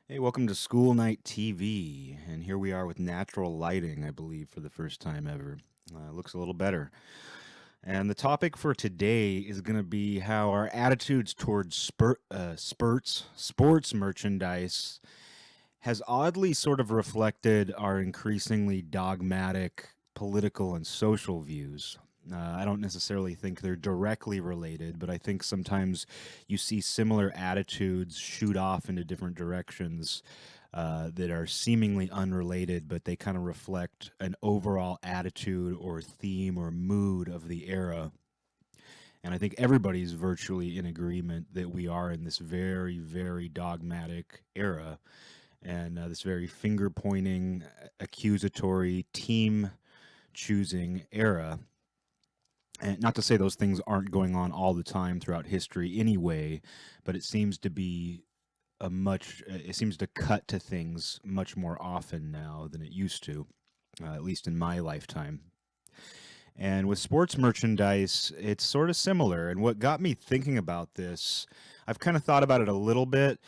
Hey, welcome to School Night TV. And here we are with natural lighting, I believe, for the first time ever. Looks a little better. And the topic for today is going to be how our attitudes towards sports merchandise, has oddly sort of reflected our increasingly dogmatic political and social views. I don't necessarily think they're directly related, but I think sometimes you see similar attitudes shoot off into different directions that are seemingly unrelated, but they kind of reflect an overall attitude or theme or mood of the era. And I think everybody's virtually in agreement that we are in this very, very dogmatic era and this very finger pointing, accusatory, team choosing era. And not to say those things aren't going on all the time throughout history anyway, but it seems to be it seems to cut to things much more often now than it used to, at least in my lifetime. And with sports merchandise, it's sort of similar. And what got me thinking about this, I've kind of thought about it a little bit.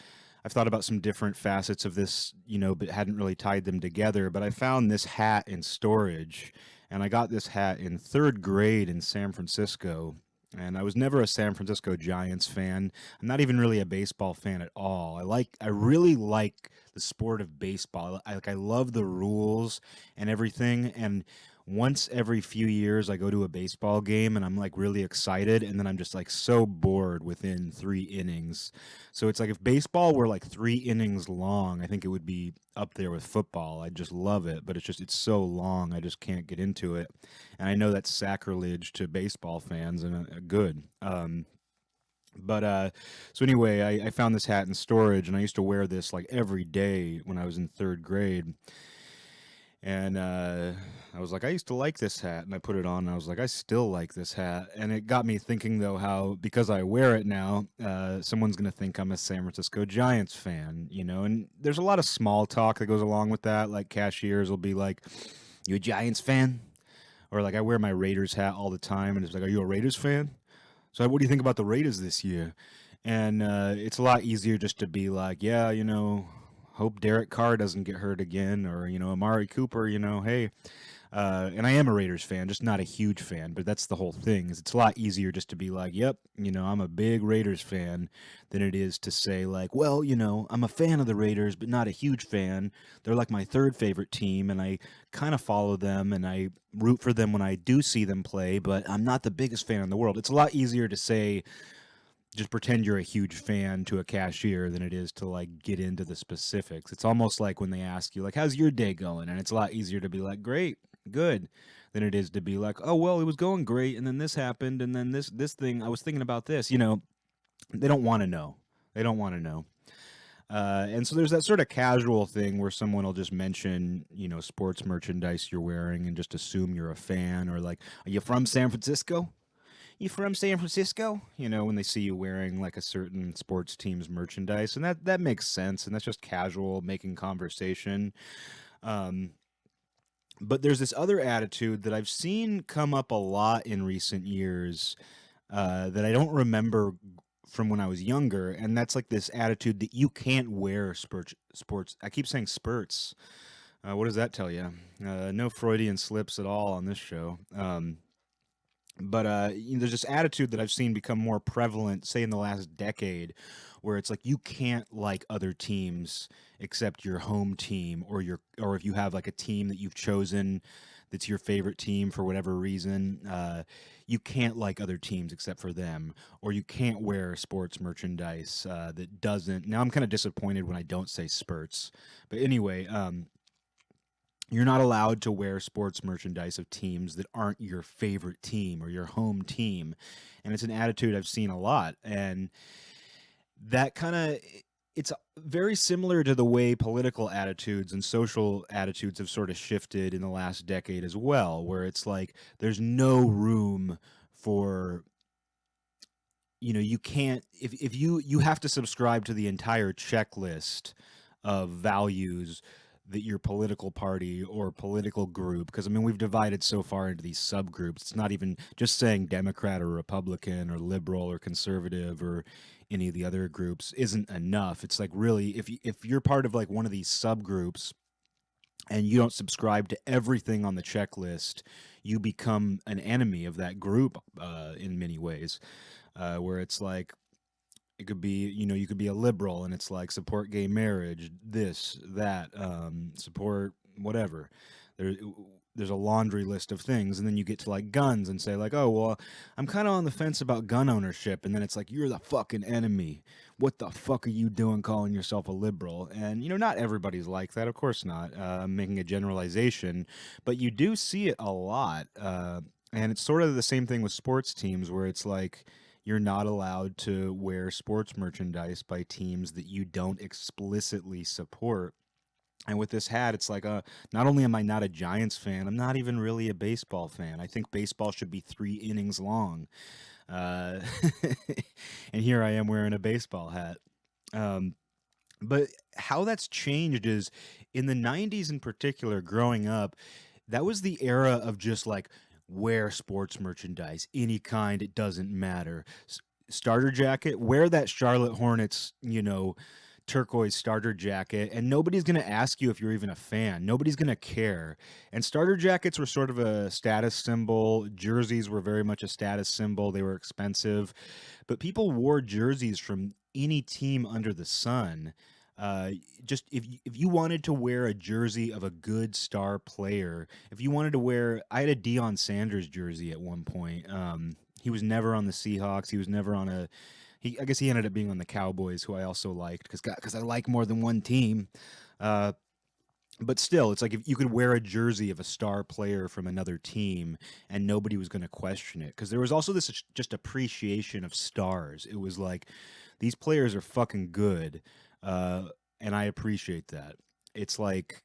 I've thought about some different facets of this, but hadn't really tied them together. But I found this hat in storage, and I got this hat in third grade in San Francisco. And I was never a San Francisco Giants fan. I'm not even really a baseball fan at all. I really like the sport of baseball. I love the rules and everything. And once every few years I go to a baseball game and I'm like really excited, and then I'm just like so bored within 3 innings. So it's like if baseball were like 3 innings long, I think it would be up there with football. I just love it, but it's so long I just can't get into it. And I know that's sacrilege to baseball fans, and good. But so anyway, I found this hat in storage, and I used to wear this like every day when I was in third grade. And I was like, I used to like this hat, and I put it on, and I was like, I still like this hat. And it got me thinking, though, how because I wear it now, someone's going to think I'm a San Francisco Giants fan, And there's a lot of small talk that goes along with that. Like cashiers will be like, "You a Giants fan?" Or like I wear my Raiders hat all the time, and it's like, "Are you a Raiders fan?" So what do you think about the Raiders this year? And it's a lot easier just to be like, yeah, hope Derek Carr doesn't get hurt again, or Amari Cooper. Hey, and I am a Raiders fan, just not a huge fan. But that's the whole thing. Is it's a lot easier just to be like, yep, I'm a big Raiders fan, than it is to say like, well, I'm a fan of the Raiders, but not a huge fan. They're like my third favorite team, and I kind of follow them, and I root for them when I do see them play, but I'm not the biggest fan in the world. It's a lot easier to say just pretend you're a huge fan to a cashier than it is to like get into the specifics. It's almost like when they ask you like, how's your day going? And it's a lot easier to be like, great, good, than it is to be like, oh well, it was going great, and then this happened, and then this thing, I was thinking about this. They don't want to know. They don't want to know. And so there's that sort of casual thing where someone will just mention, sports merchandise you're wearing and just assume you're a fan, or like, are you from San Francisco? You from San Francisco? When they see you wearing like a certain sports team's merchandise, and that makes sense, and that's just casual making conversation. Um, but there's this other attitude that I've seen come up a lot in recent years that I don't remember from when I was younger, and that's like this attitude that you can't wear sports. I keep saying spurts. What does that tell you? No Freudian slips at all on this show. But there's this attitude that I've seen become more prevalent, say in the last decade, where it's like you can't like other teams except your home team, or if you have like a team that you've chosen that's your favorite team for whatever reason, you can't like other teams except for them, or you can't wear sports merchandise that doesn't. Now I'm kind of disappointed when I don't say spurts, but anyway, you're not allowed to wear sports merchandise of teams that aren't your favorite team or your home team. And it's an attitude I've seen a lot. And that kind of it's very similar to the way political attitudes and social attitudes have sort of shifted in the last decade as well, where it's like there's no room for you can't if you have to subscribe to the entire checklist of values that your political party or political group, because I mean we've divided so far into these subgroups. It's not even just saying Democrat or Republican or liberal or conservative or any of the other groups isn't enough. It's like really if you're part of like one of these subgroups and you don't subscribe to everything on the checklist, you become an enemy of that group in many ways. Where it's like it could be, you could be a liberal and it's like support gay marriage, this, that, support whatever. There, there's a laundry list of things, and then you get to like guns and say like, oh well, I'm kind of on the fence about gun ownership, and then it's like you're the fucking enemy. What the fuck are you doing calling yourself a liberal? And not everybody's like that, of course not. I'm making a generalization, but you do see it a lot, and it's sort of the same thing with sports teams where it's like you're not allowed to wear sports merchandise by teams that you don't explicitly support. And with this hat, it's like, not only am I not a Giants fan, I'm not even really a baseball fan. I think baseball should be 3 innings long. Uh, and here I am wearing a baseball hat. Um, but how that's changed is in the 90s in particular, growing up, that was the era of just like wear sports merchandise, any kind, it doesn't matter. Starter jacket, wear that Charlotte Hornets, turquoise starter jacket, and nobody's going to ask you if you're even a fan. Nobody's going to care. And starter jackets were sort of a status symbol. Jerseys were very much a status symbol. They were expensive, but people wore jerseys from any team under the sun. Uh, just if you wanted to wear a jersey of a good star player, if you wanted to wear, I had a Deion Sanders jersey at one point. He was never on the Seahawks. He was never on a. I guess he ended up being on the Cowboys, who I also liked because I like more than one team. Uh, but still, it's like if you could wear a jersey of a star player from another team and nobody was going to question it, because there was also this just appreciation of stars. It was like these players are fucking good, uh, and I appreciate that. It's like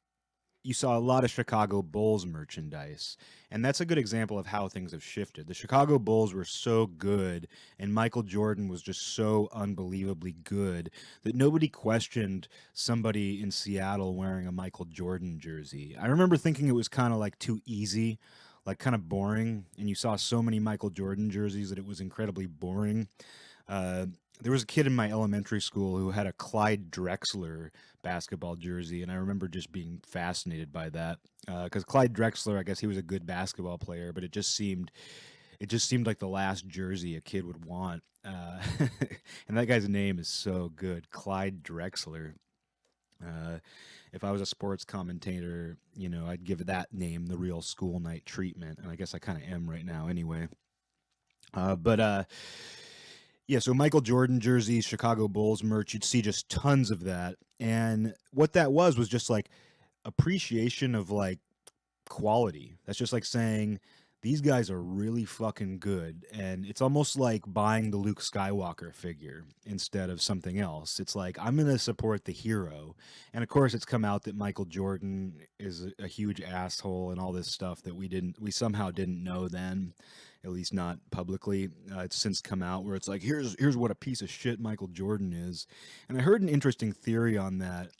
you saw a lot of Chicago Bulls merchandise. And that's a good example of how things have shifted. The Chicago Bulls were so good, and Michael Jordan was just so unbelievably good that nobody questioned somebody in Seattle wearing a Michael Jordan jersey. I remember thinking it was kind of like too easy, like kind of boring. And you saw so many Michael Jordan jerseys that it was incredibly boring. Uh, there was a kid in my elementary school who had a Clyde Drexler basketball jersey, and I remember just being fascinated by that because Clyde Drexler, I guess he was a good basketball player, but it just seemed like the last jersey a kid would want. And that guy's name is so good, Clyde Drexler. Uh, if I was a sports commentator, I'd give that name the real school night treatment, and I guess I kind of am right now anyway. But yeah, so Michael Jordan jerseys, Chicago Bulls merch, you'd see just tons of that. And what that was just like appreciation of like quality. That's just like saying these guys are really fucking good. And it's almost like buying the Luke Skywalker figure instead of something else. It's like I'm going to support the hero. And of course it's come out that Michael Jordan is a huge asshole and all this stuff that we somehow didn't know then, at least not publicly. It's since come out where it's like here's what a piece of shit Michael Jordan is. And I heard an interesting theory on that,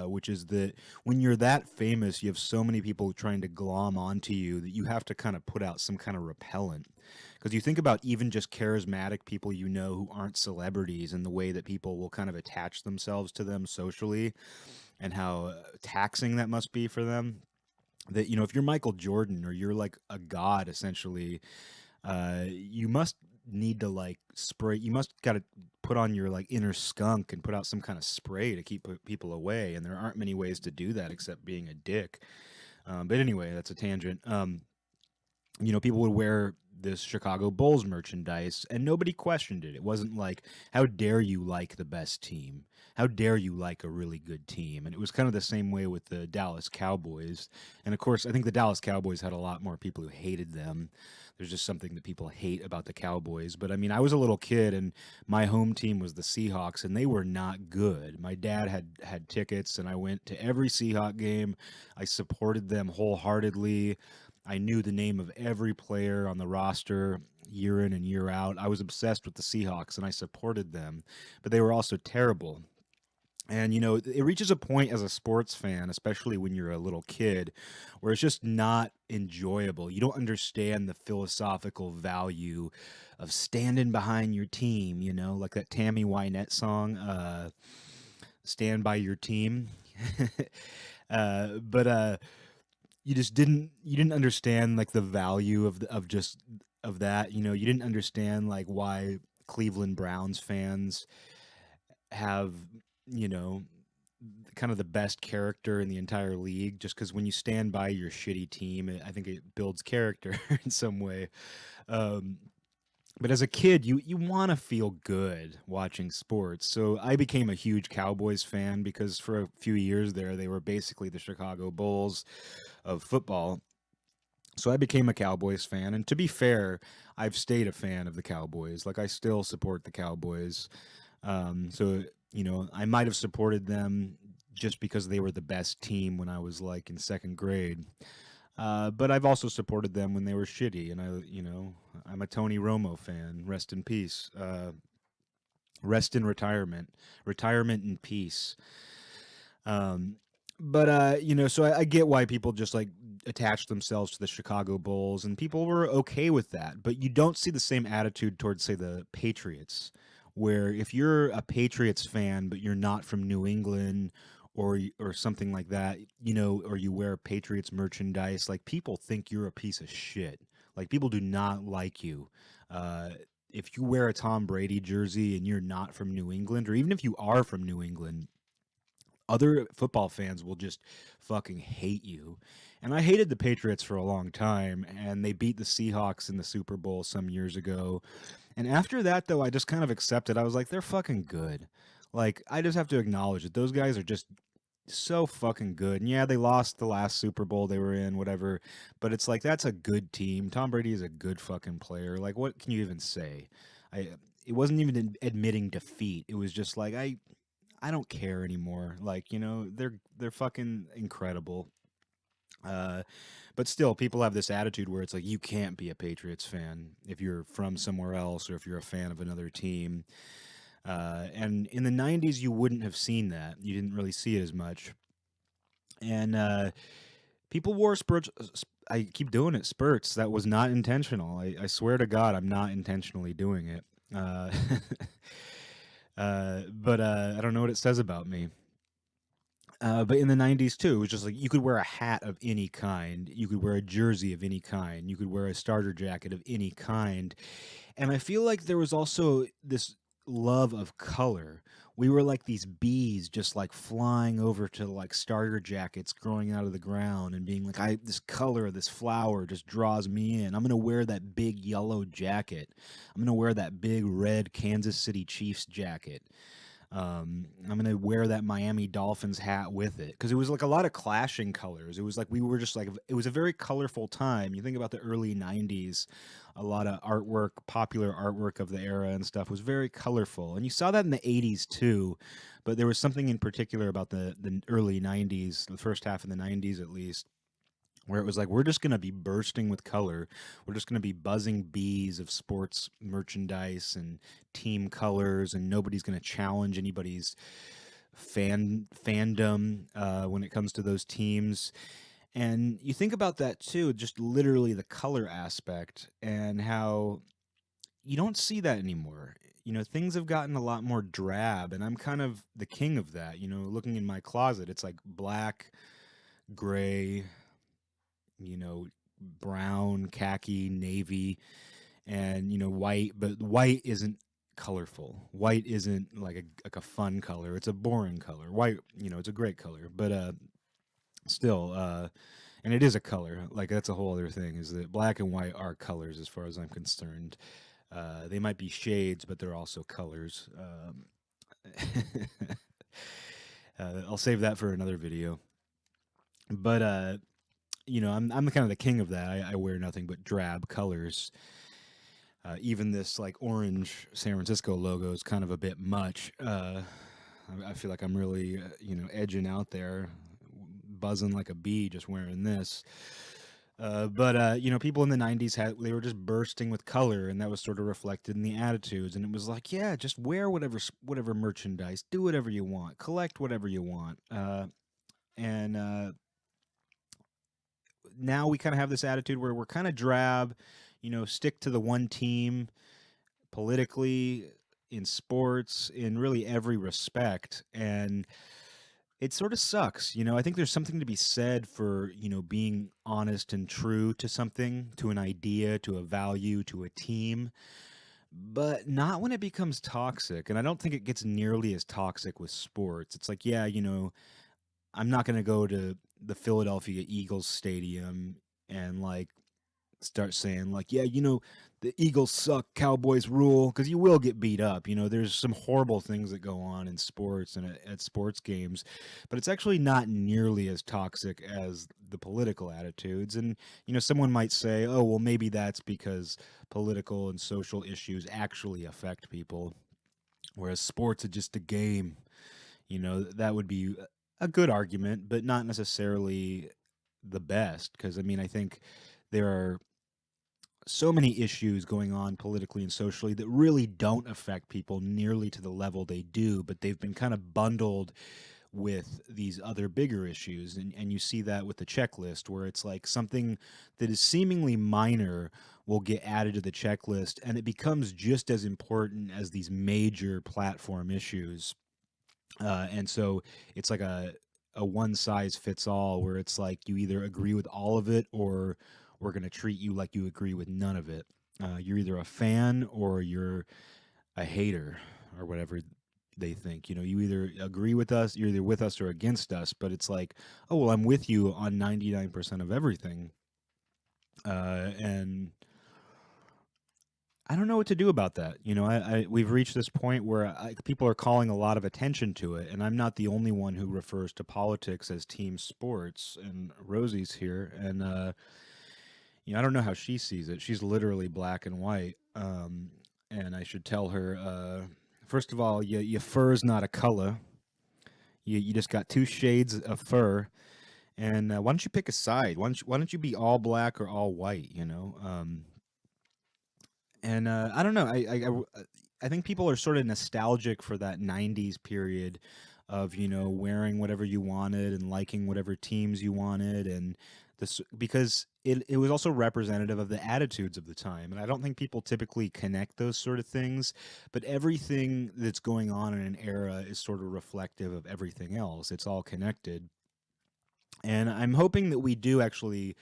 which is that when you're that famous, you have so many people trying to glom onto you that you have to kind of put out some kind of repellent. Because you think about even just charismatic people who aren't celebrities and the way that people will kind of attach themselves to them socially and how taxing that must be for them. That, if you're Michael Jordan or you're like a god essentially, you must need to like spray. You must got to put on your like inner skunk and put out some kind of spray to keep people away. And there aren't many ways to do that except being a dick. But anyway, that's a tangent. People would wear this Chicago Bulls merchandise and nobody questioned it. It wasn't like, how dare you like the best team? How dare you like a really good team? And it was kind of the same way with the Dallas Cowboys. And of course, I think the Dallas Cowboys had a lot more people who hated them. There's just something that people hate about the Cowboys. But I mean, I was a little kid and my home team was the Seahawks and they were not good. My dad had tickets and I went to every Seahawk game. I supported them wholeheartedly. I knew the name of every player on the roster year in and year out. I was obsessed with the Seahawks and I supported them, but they were also terrible. And it reaches a point as a sports fan, especially when you're a little kid, where it's just not enjoyable. You don't understand the philosophical value of standing behind your team, like that Tammy Wynette song, Stand by Your Team. But you didn't understand like the value of that. You didn't understand like why Cleveland Browns fans have, you know, kind of the best character in the entire league, just because when you stand by your shitty team, I think it builds character in some way. Um, but as a kid, you want to feel good watching sports. So I became a huge Cowboys fan because for a few years there, they were basically the Chicago Bulls of football. So I became a Cowboys fan, and to be fair, I've stayed a fan of the Cowboys. Like I still support the Cowboys. So I might have supported them just because they were the best team when I was like in second grade. But I've also supported them when they were shitty, and I'm a Tony Romo fan. Rest in peace. Rest in retirement. Retirement in peace. Um, but so I get why people just like attach themselves to the Chicago Bulls, and people were okay with that. But you don't see the same attitude towards, say, the Patriots, where if you're a Patriots fan but you're not from New England or something like that, or you wear Patriots merchandise, like people think you're a piece of shit. Like people do not like you. Uh, if you wear a Tom Brady jersey and you're not from New England, or even if you are from New England, other football fans will just fucking hate you. And I hated the Patriots for a long time, and they beat the Seahawks in the Super Bowl some years ago. And after that, though, I just kind of accepted. I was like, they're fucking good. Like, I just have to acknowledge that those guys are just so fucking good. And yeah, they lost the last Super Bowl they were in, whatever. But it's like, that's a good team. Tom Brady is a good fucking player. Like, what can you even say? I. It wasn't even admitting defeat. It was just like I don't care anymore. Like, they're fucking incredible. Uh, but still, people have this attitude where it's like you can't be a Patriots fan if you're from somewhere else or if you're a fan of another team. And in the '90s, you wouldn't have seen that. You didn't really see it as much. And people wore spurts. I keep doing it, spurts. That was not intentional. I swear to God, I'm not intentionally doing it. Uh, but I don't know what it says about me. But in the '90s too, it was just like you could wear a hat of any kind, you could wear a jersey of any kind, you could wear a starter jacket of any kind, and I feel like there was also this love of color. We were like these bees, just like flying over to like starter jackets growing out of the ground and being like, "I this color, this flower just draws me in. I'm gonna wear that big yellow jacket. I'm gonna wear that big red Kansas City Chiefs jacket." I'm gonna wear that Miami Dolphins hat with it because it was like a lot of clashing colors. It was like we were just like it was a very colorful time. You think about the early '90s, a lot of artwork, popular artwork of the era and stuff was very colorful, and you saw that in the '80s too. But there was something in particular about the early '90s, the first half of the '90s at least, where it was like we're just going to be bursting with color. We're just going to be buzzing bees of sports merchandise and team colors, and nobody's going to challenge anybody's fandom when it comes to those teams. And you think about that too, just literally the color aspect and how you don't see that anymore. Things have gotten a lot more drab, and I'm kind of the king of that. Looking in my closet, it's like black, gray, you know, brown, khaki, navy, and white. But white isn't colorful. White isn't like a fun color. It's a boring color. White, it's a great color, but still, and it is a color. Like that's a whole other thing. Is that black and white are colors as far as I'm concerned. They might be shades, but they're also colors. I'll save that for another video. But I'm the kind of the king of that. I wear nothing but drab colors. Even this like orange San Francisco logo is kind of a bit much. I feel like I'm really edging out there, buzzing like a bee just wearing this. But people in the '90s they were just bursting with color, and that was sort of reflected in the attitudes. And it was like, yeah, just wear whatever merchandise, do whatever you want, collect whatever you want. And Now we kind of have this attitude where we're kind of drab, stick to the one team politically, in sports, in really every respect. And it sort of sucks. I think there's something to be said for, being honest and true to something, to an idea, to a value, to a team, but not when it becomes toxic. And I don't think it gets nearly as toxic with sports. It's like, yeah, I'm not going to go to the Philadelphia Eagles stadium and like start saying like, yeah, the Eagles suck, Cowboys rule, because you will get beat up. There's some horrible things that go on in sports and at sports games, but it's actually not nearly as toxic as the political attitudes. And someone might say, oh, well, maybe that's because political and social issues actually affect people, whereas sports are just a game. That would be a good argument, but not necessarily the best, because I think there are so many issues going on politically and socially that really don't affect people nearly to the level they do, but they've been kind of bundled with these other bigger issues. And you see that with the checklist, where it's like something that is seemingly minor will get added to the checklist, and it becomes just as important as these major platform issues. And so it's like a one size fits all, where it's like you either agree with all of it, or we're going to treat you like you agree with none of it. You're either a fan or you're a hater, or whatever they think. You either agree with us, you're either with us or against us. But it's like, oh, well, I'm with you on 99% of everything. And I don't know what to do about that. We've reached this point where people are calling a lot of attention to it, and I'm not the only one who refers to politics as team sports. And Rosie's here, and I don't know how she sees it. She's literally black and white, and I should tell her. First of all, your fur is not a color. You just got two shades of fur, and why don't you pick a side? Why don't you be all black or all white? And I don't know. I think people are sort of nostalgic for that '90s period of wearing whatever you wanted and liking whatever teams you wanted, and this because it was also representative of the attitudes of the time. And I don't think people typically connect those sort of things, but everything that's going on in an era is sort of reflective of everything else. It's all connected, and I'm hoping that we do actually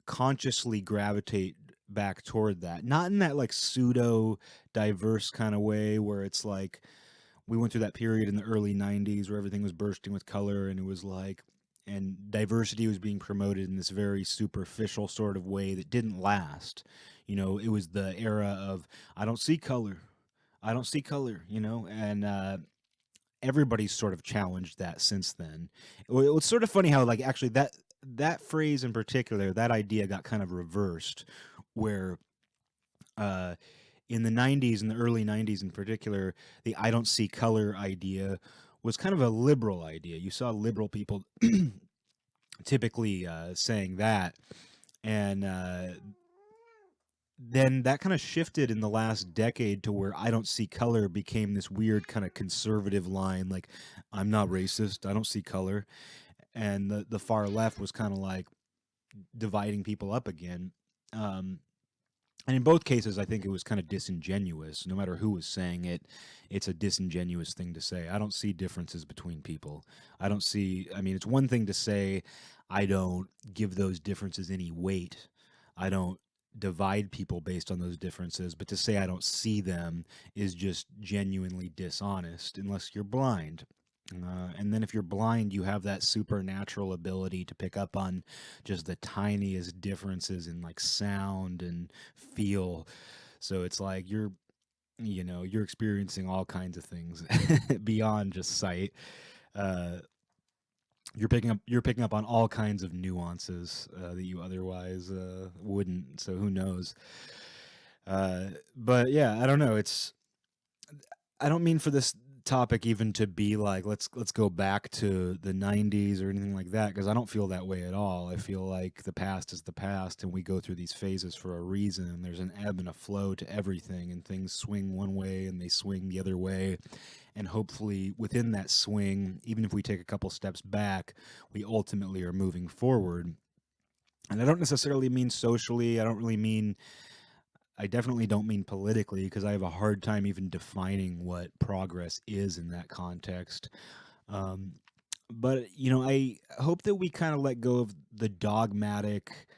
consciously gravitate back toward that, not in that like pseudo diverse kind of way where it's like we went through that period in the early '90s where everything was bursting with color, and it was like, and diversity was being promoted in this very superficial sort of way that didn't last. It was the era of I don't see color, I don't see color, and everybody's sort of challenged that since then. It's sort of funny how like actually that phrase in particular, that idea got kind of reversed, where uh, in the '90s, in the early '90s in particular, the "I don't see color" idea was kind of a liberal idea. You saw liberal people typically saying that, and then that kind of shifted in the last decade to where "I don't see color" became this weird kind of conservative line, like "I'm not racist, I don't see color," and the far left was kind of like dividing people up again. Um, and in both cases, I think it was kind of disingenuous. No matter who was saying it, it's a disingenuous thing to say. I don't see differences between people. I don't see, I mean, it's one thing to say, I don't give those differences any weight. I don't divide people based on those differences. But to say I don't see them is just genuinely dishonest, unless you're blind. And then if you're blind, you have that supernatural ability to pick up on just the tiniest differences in like sound and feel. So it's like you're experiencing all kinds of things beyond just sight. Uh, you're picking up on all kinds of nuances that you otherwise wouldn't. So who knows? But yeah, I don't know. I don't mean for this topic even to be like let's go back to the 90s or anything like that, because I don't feel that way at all. I feel like the past is the past and we go through these phases for a reason. There's an ebb and a flow to everything, and things swing one way and they swing the other way, and hopefully within that swing, even if we take a couple steps back, we ultimately are moving forward. And I don't necessarily mean socially. I definitely don't mean politically, because I have a hard time even defining what progress is in that context. Um, but, I hope that we kind of let go of the dogmatic,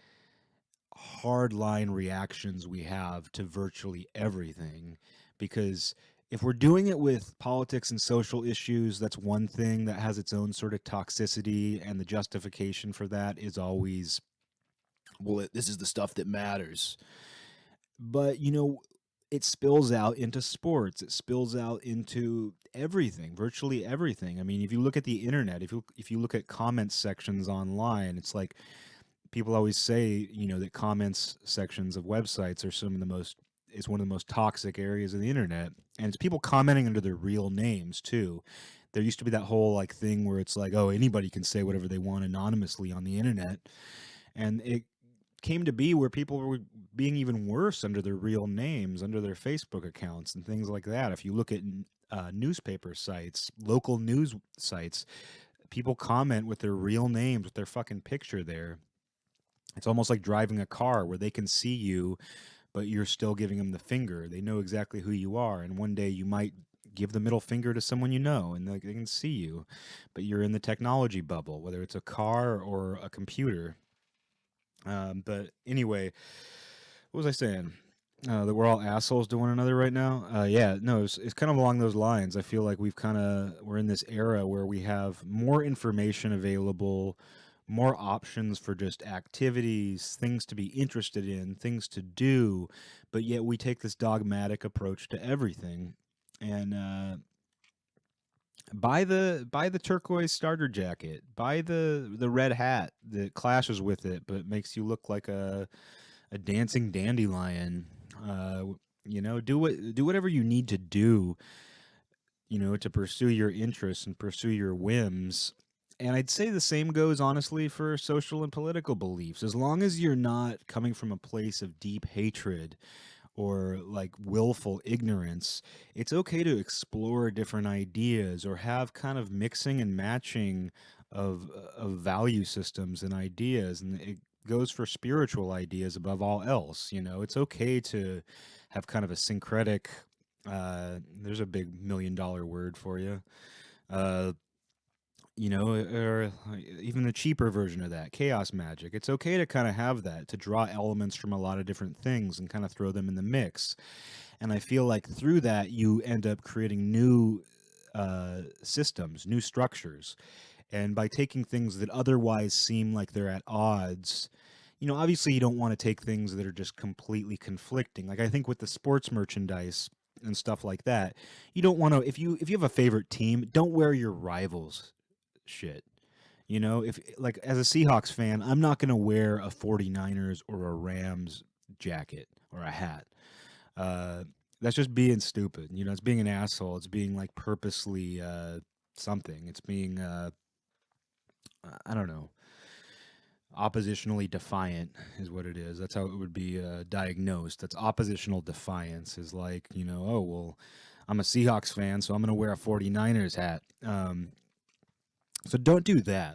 hardline reactions we have to virtually everything. Because if we're doing it with politics and social issues, that's one thing that has its own sort of toxicity, and the justification for that is always, well, this is the stuff that matters. But it spills out into sports, it spills out into everything, virtually everything. I mean, if you look at the internet, if you look at comment sections online, it's like people always say, that comments sections of websites are some of the most is one of the most toxic areas of the internet. And it's people commenting under their real names too. There used to be that whole like thing where it's like, oh, anybody can say whatever they want anonymously on the internet, and it came to be where people were being even worse under their real names, under their Facebook accounts and things like that. If you look at newspaper sites, local news sites, people comment with their real names, with their fucking picture there. It's almost like driving a car where they can see you, but you're still giving them the finger. They know exactly who you are. And one day you might give the middle finger to someone you know, and they can see you, but you're in the technology bubble, whether it's a car or a computer. But anyway, what was I saying? That we're all assholes to one another right now. Yeah, no, it's kind of along those lines. I feel like we're in this era where we have more information available, more options for just activities, things to be interested in, things to do, but yet we take this dogmatic approach to everything. And buy the turquoise starter jacket, buy the red hat that clashes with it, but makes you look like a dancing dandelion. Uh, do whatever you need to do, to pursue your interests and pursue your whims. And I'd say the same goes honestly for social and political beliefs. As long as you're not coming from a place of deep hatred or like willful ignorance, it's okay to explore different ideas or have kind of mixing and matching of value systems and ideas. And it goes for spiritual ideas above all else. It's okay to have kind of a syncretic. There's a big $1 million word for you. Uh, or even the cheaper version of that, chaos magic. It's okay to kind of have that, to draw elements from a lot of different things and kind of throw them in the mix. And I feel like through that, you end up creating new systems, new structures. And by taking things that otherwise seem like they're at odds, obviously you don't want to take things that are just completely conflicting. Like I think with the sports merchandise and stuff like that, you don't want to, if you have a favorite team, don't wear your rivals shit. If like as a Seahawks fan, I'm not going to wear a 49ers or a Rams jacket or a hat. Uh, that's just being stupid. It's being an asshole. It's being like purposely something. It's being I don't know, oppositionally defiant is what it is. That's how it would be diagnosed. That's oppositional defiance, is like, oh, well, I'm a Seahawks fan, so I'm going to wear a 49ers hat. So don't do that.